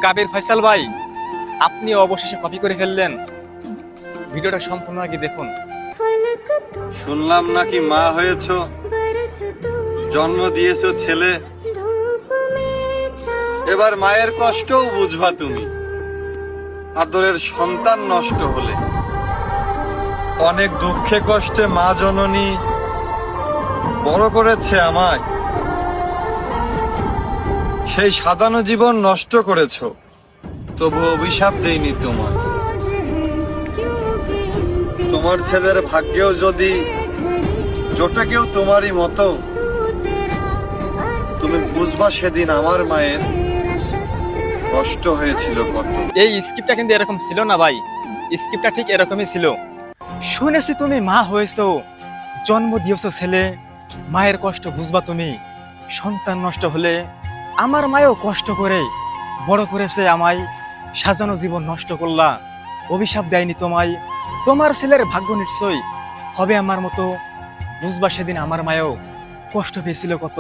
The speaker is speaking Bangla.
কাবির ফয়সাল ভাই, আপনি অবশেষে কপি করে ফেললেন। ভিডিওটা সম্পূর্ণ আগে দেখুন। শুনলাম নাকি মা হয়েছো, জন্ম দিয়েছো ছেলে, এবার মায়ের কষ্টও বুঝবা তুমি। আদরের সন্তান নষ্ট হলে অনেক দুঃখে কষ্টে মা জননী বড় করেছে আমায়, সেই সাধারণ জীবন নষ্ট করেছো, তবু অভিশাপ দেইনি তোমার। তোমার ছেলের ভাগ্যেও যদি জোটে কেউ তোমারই মতো, তুমি বুঝবা সেদিন আমার মায়ের কষ্ট হয়েছিল কত। এই স্ক্রিপ্টটা কিন্তু এরকম ছিল না ভাই, স্ক্রিপ্টটা ঠিক এরকমই ছিল। শুনেছি তুমি মা হয়েছো, জন্ম দিয়েছো ছেলে, মায়ের কষ্ট বুঝবা তুমি। সন্তান নষ্ট হলে আমার মায়েও কষ্ট করে বড় করেছে আমায়, সাজানো জীবন নষ্ট করলা, অভিশাপ দেয়নি তোমায়। তোমার ছেলের ভাগ্য নিশ্চয় হবে আমার মতো, বুঝবা সেদিন আমার মায়েও কষ্ট পেয়েছিল কত।